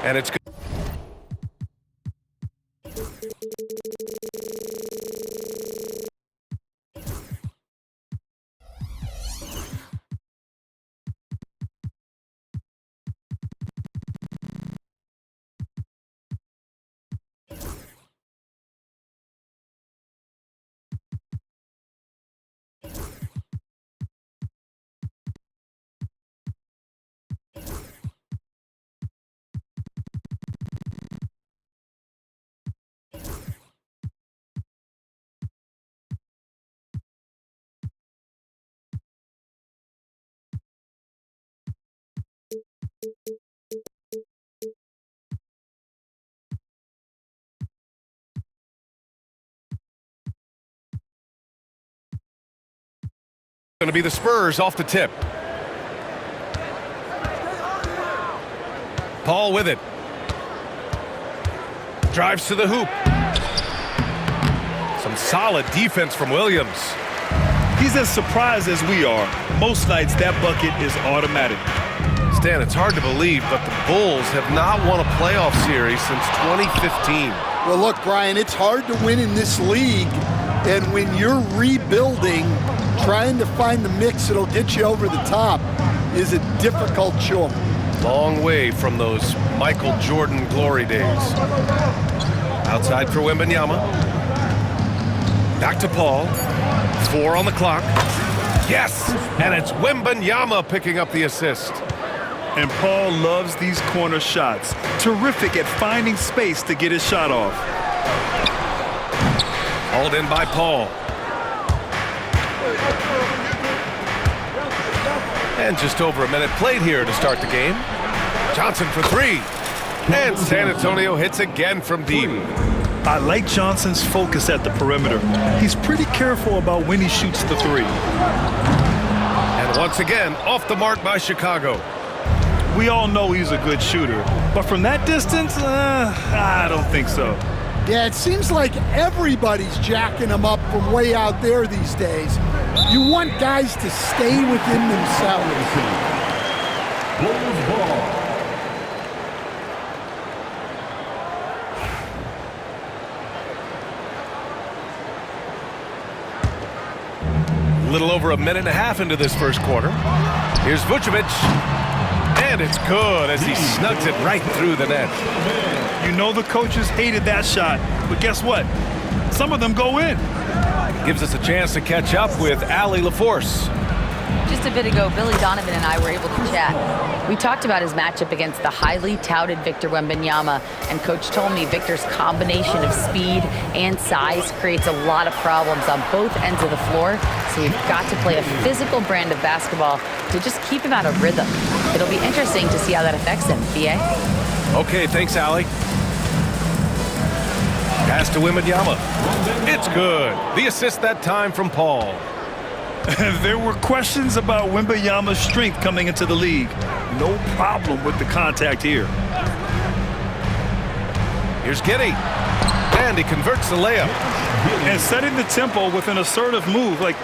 And it's good. Going to be the Spurs off the tip. Paul with it. Drives to the hoop. Some solid defense from Williams. He's as surprised as we are. Most nights that bucket is automatic. Stan, it's hard to believe, but the Bulls have not won a playoff series since 2015. Well, look, Brian, it's hard to win in this league. And when you're rebuilding, trying to find the mix that'll get you over the top is a difficult chore. Long way from those Michael Jordan glory days. Outside for Wembanyama. Back to Paul. 4 on the clock. Yes! And it's Wembanyama picking up the assist. And Paul loves these corner shots. Terrific at finding space to get his shot off. Hauled in by Paul. And just over a minute played here to start the game. Johnson for 3. And San Antonio hits again from deep. I like Johnson's focus at the perimeter. He's pretty careful about when he shoots the 3. And once again, off the mark by Chicago. We all know he's a good shooter, but from that distance, I don't think so. Yeah, it seems like everybody's jacking him up from way out there these days. You want guys to stay within themselves. Bulls ball. A little over a minute and a half into this first quarter. Here's Vucevic. And it's good as he snugs it right through the net. You know the coaches hated that shot, but guess what? Some of them go in. Gives us a chance to catch up with Allie LaForce. Just a bit ago, Billy Donovan and I were able to chat. We talked about his matchup against the highly touted Victor Wembanyama, and Coach told me Victor's combination of speed and size creates a lot of problems on both ends of the floor, so we've got to play a physical brand of basketball to just keep him out of rhythm. It'll be interesting to see how that affects him. B.A.? Okay, thanks, Allie. Pass to Wembanyama. It's good. The assist that time from Paul. There were questions about Wembanyama's strength coming into the league. No problem with the contact here. Here's Giddey. And he converts the layup. And setting the tempo with an assertive move. Like,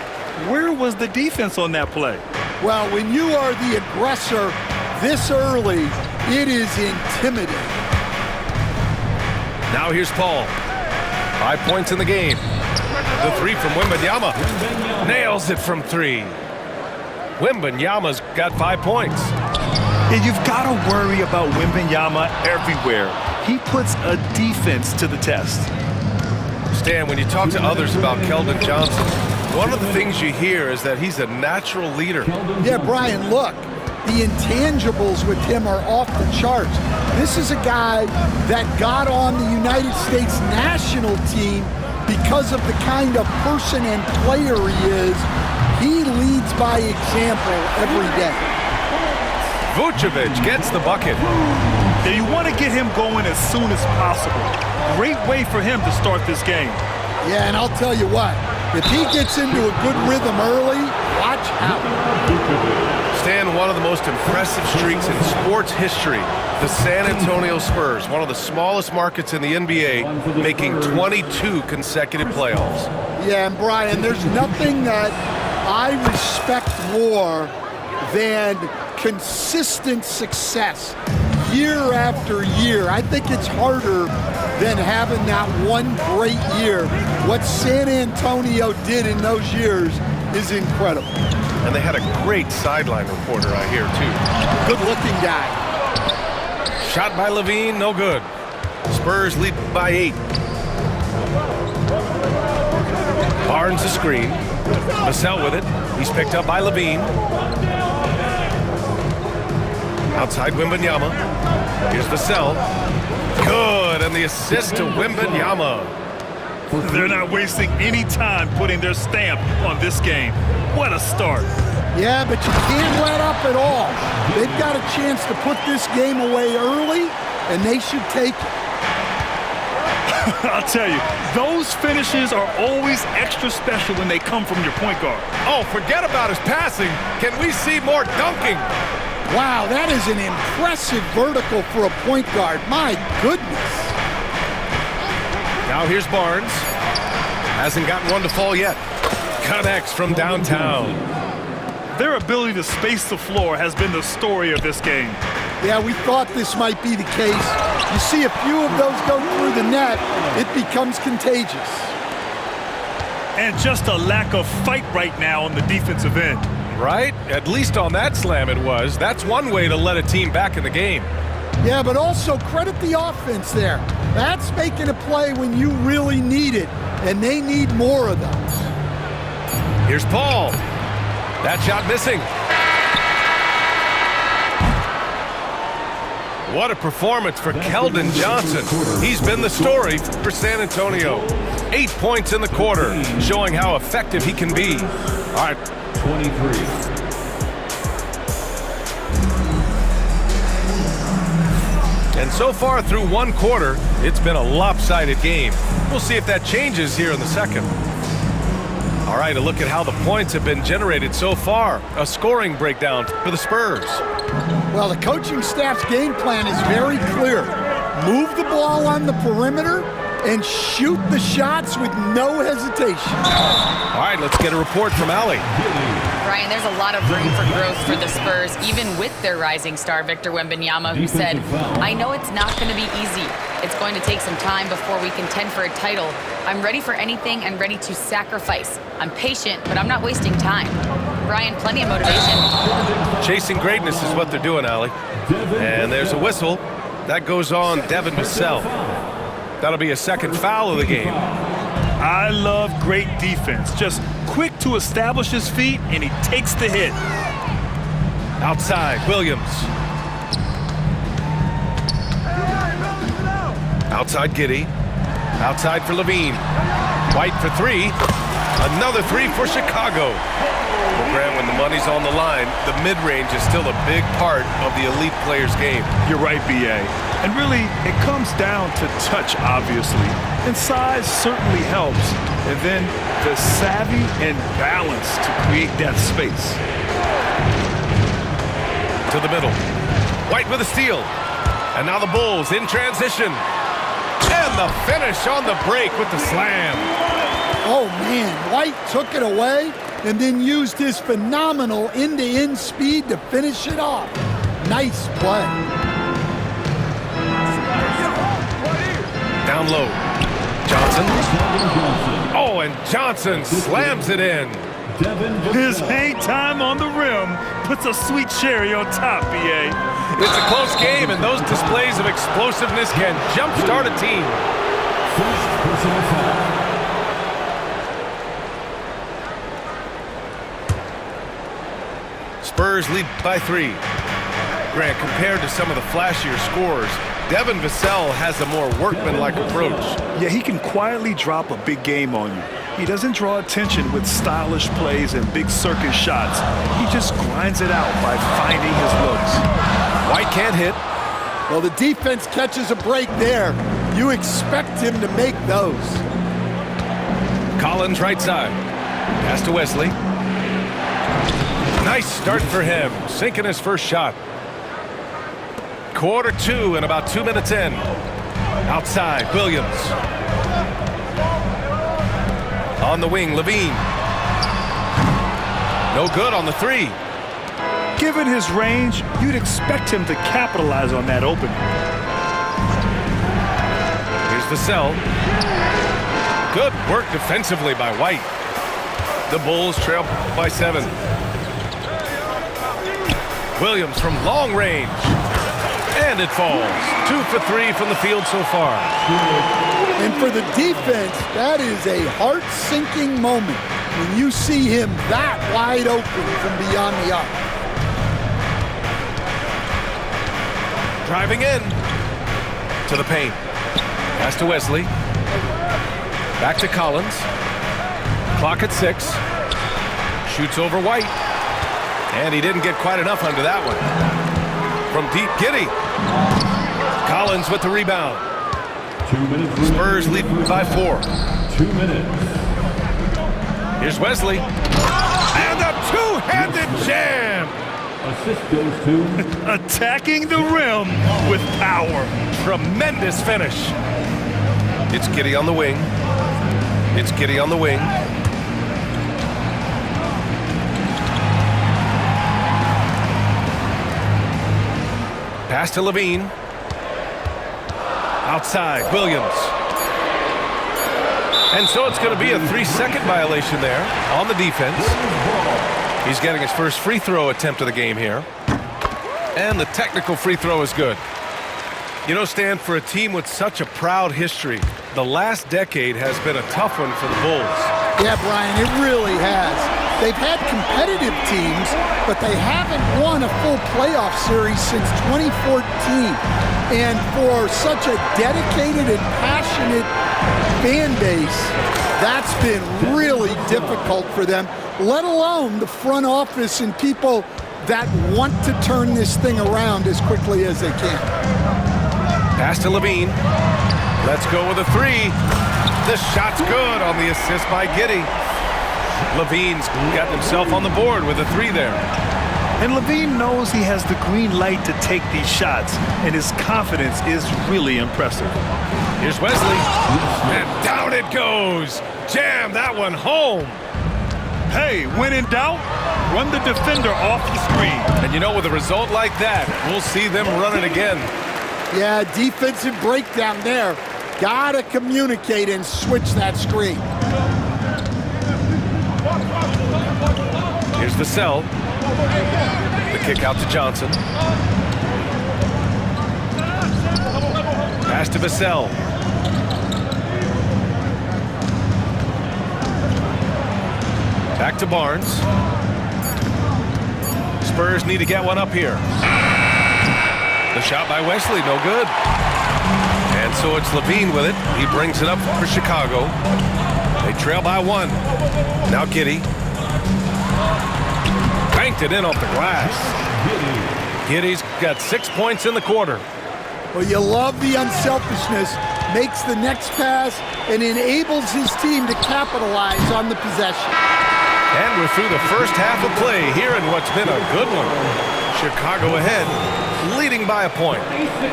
where was the defense on that play? Well, when you are the aggressor this early, it is intimidating. Now here's Paul. 5 points in the game. The 3 from Wembanyama. Nails it from 3. Wembanyama's got 5 points. And you've got to worry about Wembanyama everywhere. He puts a defense to the test. Stan, when you talk to others about Keldon Johnson, one of the things you hear is that he's a natural leader. Yeah, Brian, look. The intangibles with him are off the charts. This is a guy that got on the United States national team because of the kind of person and player he is. He leads by example every day. Vucevic gets the bucket. And you want to get him going as soon as possible. Great way for him to start this game. Yeah, and I'll tell you what, if he gets into a good rhythm early, watch out. Stan, one of the most impressive streaks in sports history, the San Antonio Spurs, one of the smallest markets in the NBA, making 22 consecutive playoffs. Yeah, and Brian, there's nothing that I respect more than consistent success year after year. I think it's harder than having that one great year. What San Antonio did in those years is incredible. And they had a great sideline reporter, I hear, too. Good-looking guy. Shot by Levine, no good. Spurs lead by 8. Barnes the screen. Vassell with it. He's picked up by Levine. Outside Wembanyama. Here's Vassell. Good, and the assist to Wembanyama. They're not wasting any time putting their stamp on this game. What a start. Yeah, but you can't let up at all. They've got a chance to put this game away early, and they should take it. I'll tell you, those finishes are always extra special when they come from your point guard. Oh, forget about his passing. Can we see more dunking? Wow, that is an impressive vertical for a point guard. My goodness. Now here's Barnes. Hasn't gotten one to fall yet. Connects from downtown. Their ability to space the floor has been the story of this game. Yeah, we thought this might be the case. You see a few of those go through the net, it becomes contagious. And just a lack of fight right now on the defensive end. Right? At least on that slam it was. That's one way to let a team back in the game. Yeah, but also credit the offense there. That's making a play when you really need it, and they need more of those. Here's Paul. That shot missing. What a performance for Keldon Johnson. He's been the story for San Antonio. 8 points in the quarter, showing how effective he can be. All right. 23. And so far through one quarter, it's been a lopsided game. We'll see if that changes here in the second. All right, a look at how the points have been generated so far. A scoring breakdown for the Spurs. Well, the coaching staff's game plan is very clear. Move the ball on the perimeter and shoot the shots with no hesitation. All right, let's get a report from Allie. Ryan, there's a lot of room for growth for the Spurs, even with their rising star, Victor Wembanyama, who said, I know it's not going to be easy. It's going to take some time before we contend for a title. I'm ready for anything and ready to sacrifice. I'm patient, but I'm not wasting time. Ryan, plenty of motivation. Chasing greatness is what they're doing, Allie. And there's a whistle. That goes on Devin Vassell. That'll be a second foul of the game. I love great defense. Just quick to establish his feet, and he takes the hit. Outside, Williams. Outside, Giddey. Outside for Levine. White for 3. Another 3 for Chicago. Well, Grant, when the money's on the line, the mid-range is still a big part of the elite player's game. You're right, B.A. And really, it comes down to touch, obviously. And size certainly helps. And then the savvy and balance to create that space. To the middle. White with a steal. And now the Bulls in transition. And the finish on the break with the slam. Oh, man, White took it away and then used his phenomenal end-to-end speed to finish it off. Nice play. Down low. Johnson. Oh, and Johnson slams it in. His hang time on the rim puts a sweet cherry on top, B.A. It's a close game, and those displays of explosiveness can jumpstart a team. First personal foul. Spurs lead by 3. Grant, compared to some of the flashier scores, Devin Vassell has a more workmanlike approach. Yeah, he can quietly drop a big game on you. He doesn't draw attention with stylish plays and big circus shots. He just grinds it out by finding his looks. White can't hit. Well, the defense catches a break there. You expect him to make those. Collins right side. Pass to Wesley. Nice start for him, sinking his first shot. Quarter 2 and about 2 minutes in. Outside, Williams. On the wing, Levine. No good on the 3. Given his range, you'd expect him to capitalize on that opening. Here's Vassell. Good work defensively by White. The Bulls trail by 7. Williams from long range. And it falls. 2 for 3 from the field so far. And for the defense, that is a heart-sinking moment when you see him that wide open from beyond the arc. Driving in to the paint. Pass to Wesley. Back to Collins. Clock at 6. Shoots over White. And he didn't get quite enough under that one. From deep, Giddey. Collins with the rebound. 2 minutes. Spurs lead by 4. 2 minutes. Here's Wesley. And a two-handed jam. Assist goes to Attacking the rim with power. Tremendous finish. It's Giddey on the wing. It's Giddey on the wing. Pass to Levine. Outside, Williams. And so it's going to be a 3-second violation there on the defense. He's getting his first free throw attempt of the game here. And the technical free throw is good. You know, Stan, for a team with such a proud history, the last decade has been a tough one for the Bulls. Yeah, Brian, it really has. They've had competitive teams, but they haven't won a full playoff series since 2014. And for such a dedicated and passionate fan base, that's been really difficult for them, let alone the front office and people that want to turn this thing around as quickly as they can. Pass to Levine. Let's go with a 3. The shot's good on the assist by Giddey. Levine's got himself on the board with a 3 there. And Levine knows he has the green light to take these shots, and his confidence is really impressive. Here's Wesley. And down it goes. Jam that one home. Hey, when in doubt, run the defender off the screen. And you know, with a result like that, we'll see them run it again. Yeah, defensive breakdown there. Gotta communicate and switch that screen. Here's Vassell. The kick out to Johnson. Pass to Vassell. Back to Barnes. Spurs need to get one up here. The shot by Wesley, no good. And so it's Levine with it. He brings it up for Chicago. They trail by 1. Now Giddey. Banked it in off the glass. Giddey's got 6 points in the quarter. Well, you love the unselfishness. Makes the next pass and enables his team to capitalize on the possession. And we're through the first half of play here in what's been a good one. Chicago ahead, leading by a point.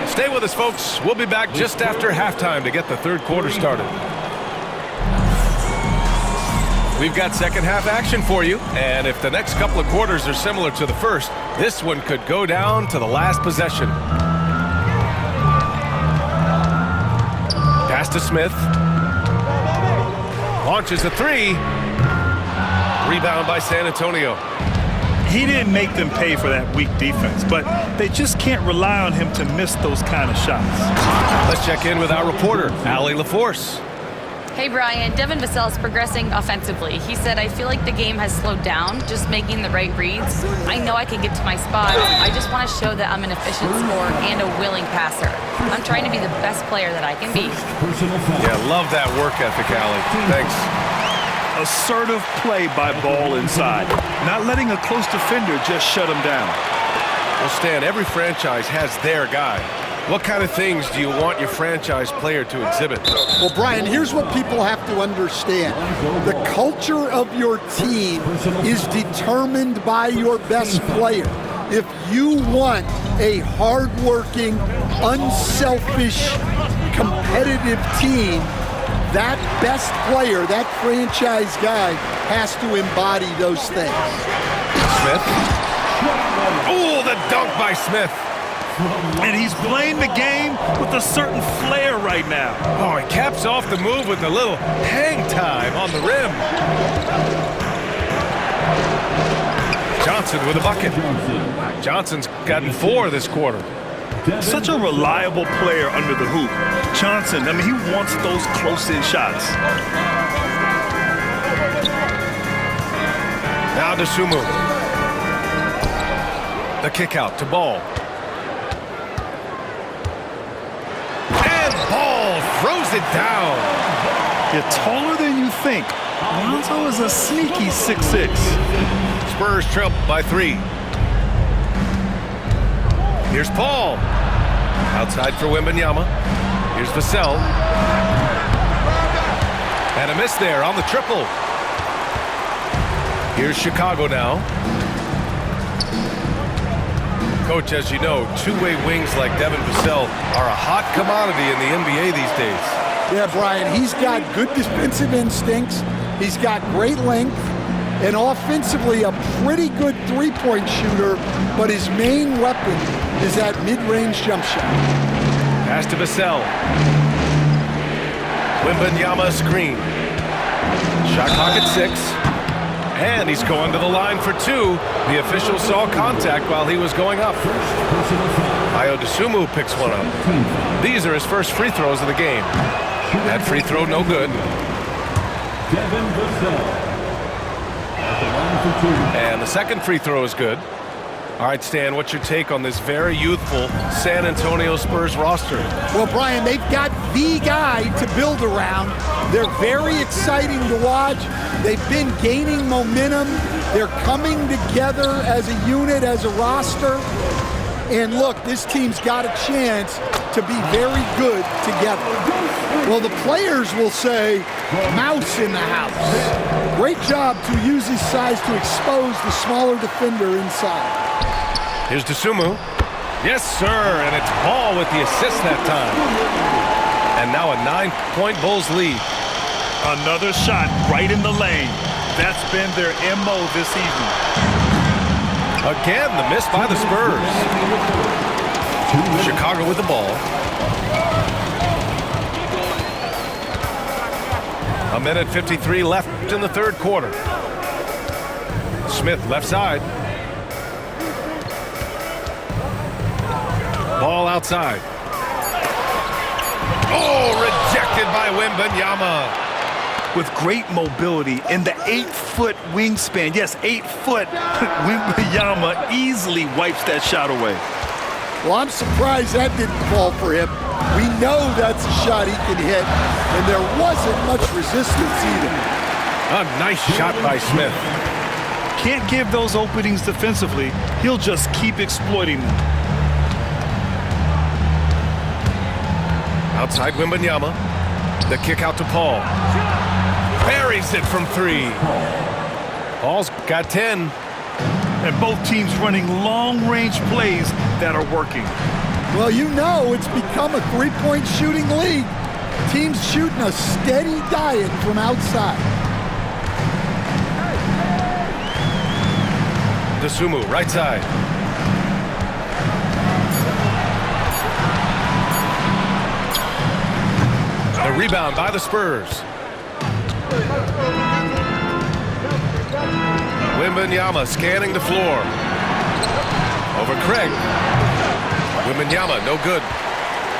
Stay with us, folks. We'll be back just after halftime to get the third quarter started. We've got second half action for you, and if the next couple of quarters are similar to the first, this one could go down to the last possession. Pass to Smith. Launches a 3. Rebound by San Antonio. He didn't make them pay for that weak defense, but they just can't rely on him to miss those kind of shots. Let's check in with our reporter, Allie LaForce. Hey, Brian. Devin Vassell is progressing offensively. He said, I feel like the game has slowed down, just making the right reads. I know I can get to my spot. I just want to show that I'm an efficient scorer and a willing passer. I'm trying to be the best player that I can be. Yeah, love that work ethic, Allie. Thanks. Assertive play by Ball inside. Not letting a close defender just shut him down. Well, Stan, every franchise has their guy. What kind of things do you want your franchise player to exhibit? Well, Brian, here's what people have to understand. The culture of your team is determined by your best player. If you want a hardworking, unselfish, competitive team, that best player, that franchise guy, has to embody those things. Smith Oh, the dunk by Smith. And he's playing the game with a certain flair right now. Oh, he caps off the move with a little hang time on the rim. Johnson with a bucket. Johnson's gotten 4 this quarter. Such a reliable player under the hoop. Johnson, I mean, he wants those close-in shots. Now to Sumu. The kick out to Ball. And Ball throws it down. You're taller than you think. Lonzo is a sneaky 6'6". Spurs trail by 3. Here's Paul. Outside for Wembanyama. Here's Vassell. And a miss there on the triple. Here's Chicago now. Coach, as you know, two-way wings like Devin Vassell are a hot commodity in the NBA these days. Yeah, Brian, he's got good defensive instincts. He's got great length. And offensively, a pretty good three-point shooter, but his main weapon is that mid-range jump shot. Pass to Vassell. Wembanyama screen. Shot clock at 6. And he's going to the line for 2. The official saw contact while he was going up. Ayo Dosunmu picks one up. These are his first free throws of the game. That free throw no good. Devin Vassell. And the second free throw is good. All right, Stan, what's your take on this very youthful San Antonio Spurs roster? Well, Brian, they've got the guy to build around. They're very exciting to watch. They've been gaining momentum. They're coming together as a unit, as a roster. And look, this team's got a chance to be very good together. Well, the players will say, mouse in the house. Great job to use his size to expose the smaller defender inside. Here's Dosunmu. Yes, sir, and it's Ball with the assist that time. And now a 9-point Bulls lead. Another shot right in the lane. That's been their MO this season. Again, the miss by the Spurs. Chicago with the ball. A minute 53 left in the third quarter. Smith left side. Ball outside. Oh, rejected by Wembanyama. With great mobility and the 8-foot wingspan. Yes, 8 foot. Wembanyama easily wipes that shot away. Well, I'm surprised that didn't fall for him. We know that's a shot he can hit, and there wasn't much resistance either. A nice shot by Smith. Can't give those openings defensively. He'll just keep exploiting them. Outside Wembanyama. The kick out to Paul. Buries it from 3. Paul's got 10. And both teams running long-range plays that are working. Well, you know it's become a three-point shooting league. Teams shooting a steady diet from outside. Dosunmu, right side. The rebound by the Spurs. Wembanyama scanning the floor. Over Craig. Wembanyama, no good.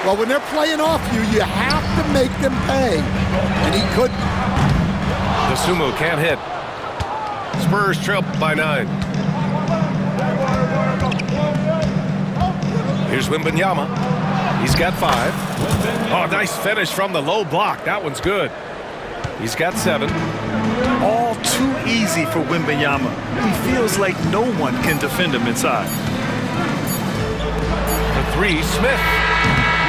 Well, when they're playing off you, you have to make them pay. And he couldn't. Dosunmu can't hit. Spurs trail by 9. Here's Wembanyama. He's got 5. Oh, nice finish from the low block. That one's good. He's got 7. All too easy for Wembanyama. He feels like no one can defend him inside. The 3, Smith.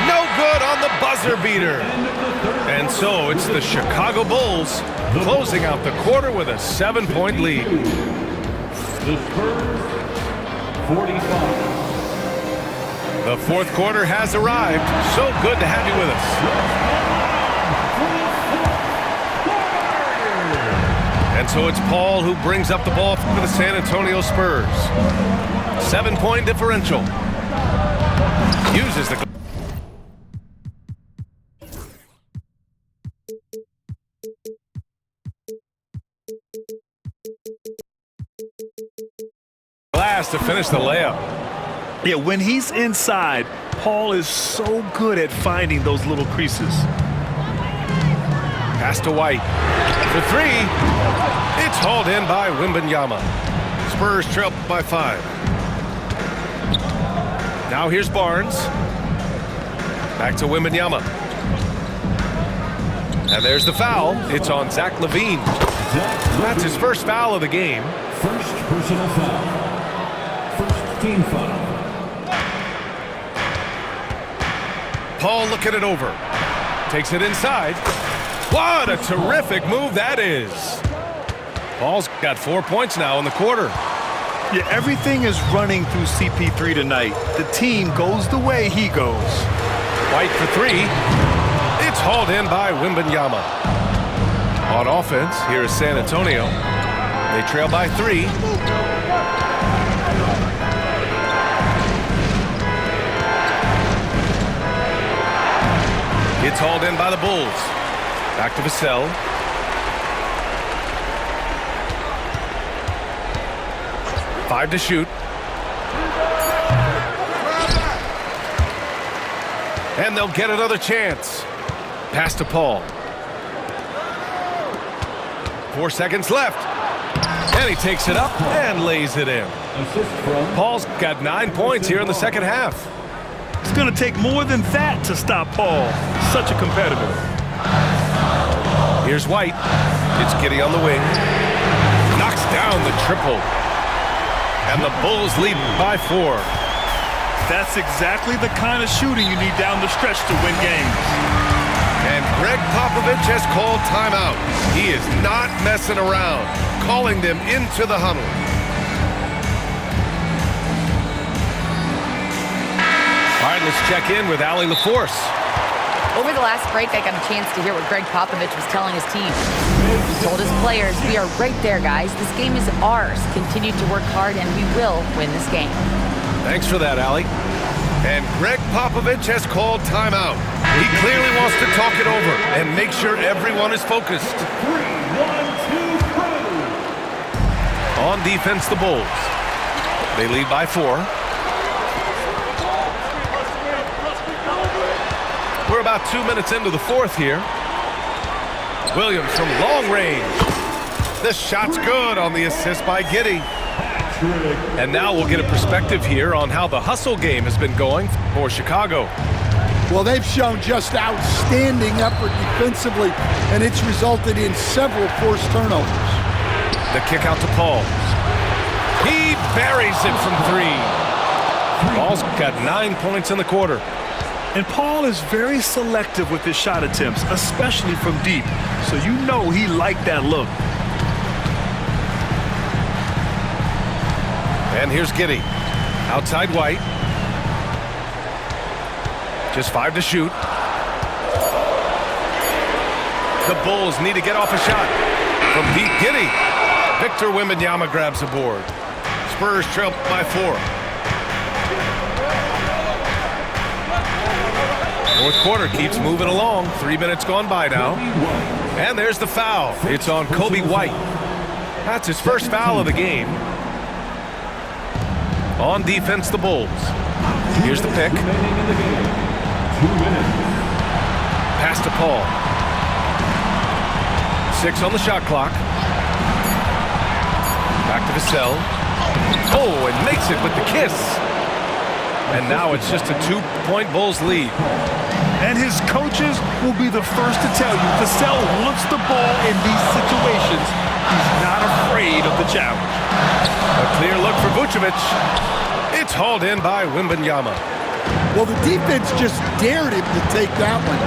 No good on the buzzer beater. And so it's the Chicago Bulls closing out the quarter with a 7-point lead. The Spurs, 45. The fourth quarter has arrived. So good to have you with us. And so it's Paul who brings up the ball for the San Antonio Spurs. 7-point differential. Uses the... glass to finish the layup. Yeah, when he's inside, Paul is so good at finding those little creases. Pass to White. For three. It's hauled in by Wembanyama. Spurs trail by 5. Now here's Barnes. Back to Wembanyama. And there's the foul. It's on Zach LaVine. That's his first foul of the game. First personal foul. First team foul. Paul looking it over. Takes it inside. What a terrific move that is. Paul's got 4 points now in the quarter. Yeah, everything is running through CP3 tonight. The team goes the way he goes. White for three. It's hauled in by Wembanyama. On offense, here is San Antonio. They trail by 3. It's hauled in by the Bulls. Back to Vassell. Five to shoot. And they'll get another chance. Pass to Paul. 4 seconds left. And he takes it up and lays it in. Paul's got 9 points here in the second half. It's going to take more than that to stop Paul. Such a competitor. Here's White. It's Giddey on the wing. Knocks down the triple. And the Bulls lead by 4. That's exactly the kind of shooting you need down the stretch to win games. And Greg Popovich has called timeout. He is not messing around, calling them into the huddle. All right, let's check in with Allie LaForce. Over the last break, I got a chance to hear what Greg Popovich was telling his team. He told his players, we are right there, guys. This game is ours. Continue to work hard, and we will win this game. Thanks for that, Allie. And Greg Popovich has called timeout. He clearly wants to talk it over and make sure everyone is focused. 3, 1, 2, On defense, the Bulls. They lead by 4. We're about 2 minutes into the fourth here. Williams from long range. This shot's good on the assist by Giddey. And now we'll get a perspective here on how the hustle game has been going for Chicago. Well, they've shown just outstanding effort defensively, and it's resulted in several forced turnovers. The kick out to Paul. He buries it from 3. Paul's got 9 points in the quarter. And Paul is very selective with his shot attempts, especially from deep. So you know he liked that look. And here's Giddey. Outside White. Just 5 to shoot. The Bulls need to get off a shot. From deep, Giddey. Victor Wembanyama grabs the board. Spurs trail by 4. Fourth quarter keeps moving along. 3 minutes gone by now. And there's the foul. It's on Coby White. That's his first foul of the game. On defense, the Bulls. Here's the pick. 2 minutes. Pass to Paul. 6 on the shot clock. Back to Vassell. Oh, and makes it with the kiss. And now it's just a 2-point Bulls lead. And his coaches will be the first to tell you, Vassell wants the ball in these situations. He's not afraid of the challenge. A clear look for Vucevic. It's hauled in by Wembanyama. Well, the defense just dared him to take that one.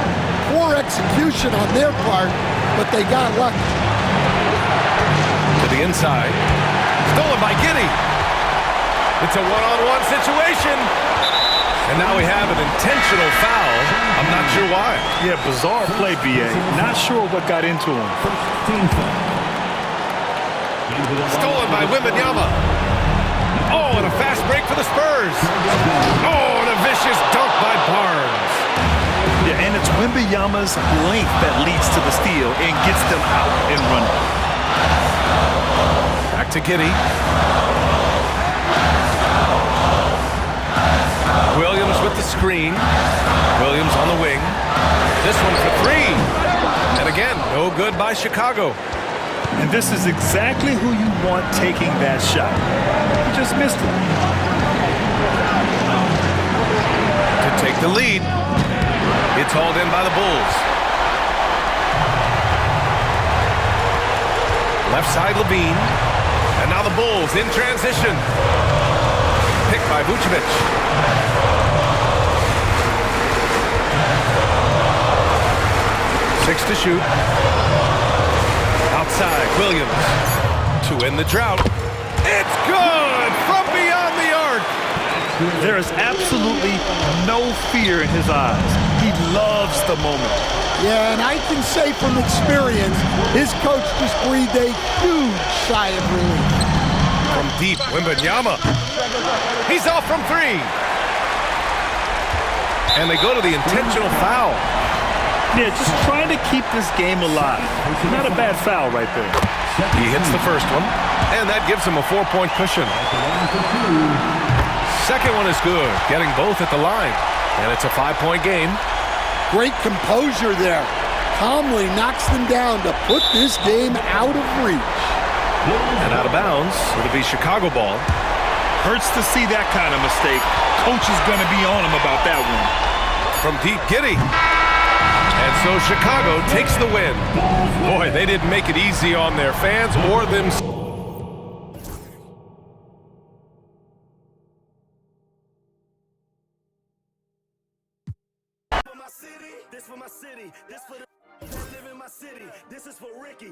Poor execution on their part, but they got lucky. To the inside. Stolen by Giddey. It's a one-on-one situation. And now we have an intentional foul. I'm not sure why. Yeah, bizarre play, B.A. Not sure what got into him. First team foul. Stolen by Wembanyama. Oh, and a fast break for the Spurs. Oh, and a vicious dunk by Barnes. Yeah, and it's Wembanyama's length that leads to the steal and gets them out and running. Back to Giddey. Williams with the screen. Williams on the wing. This one for three. And again, no good by Chicago. And this is exactly who you want taking that shot. He just missed it. To take the lead. It's hauled in by the Bulls. Left side Levine. And now the Bulls in transition. Picked by Vucevic. 6 to shoot. Outside, Williams to end the drought. It's good from beyond the arc. There is absolutely no fear in his eyes. He loves the moment. Yeah, and I can say from experience, his coach just breathed a huge sigh of relief. From deep, Wembanyama. He's off from three. And they go to the intentional foul. Yeah, just trying to keep this game alive. Not a bad foul right there. He hits the first one, and that gives him a 4-point cushion. Second one is good, getting both at the line. And it's a 5-point game. Great composure there. Calmly knocks them down to put this game out of reach. And out of bounds, it'll be Chicago ball. Hurts to see that kind of mistake. Coach is going to be on him about that one. From deep, Giddey. And so Chicago takes the win. Boy, they didn't make it easy on their fans or themselves. This for my city, this for the live in my city, this is for Ricky.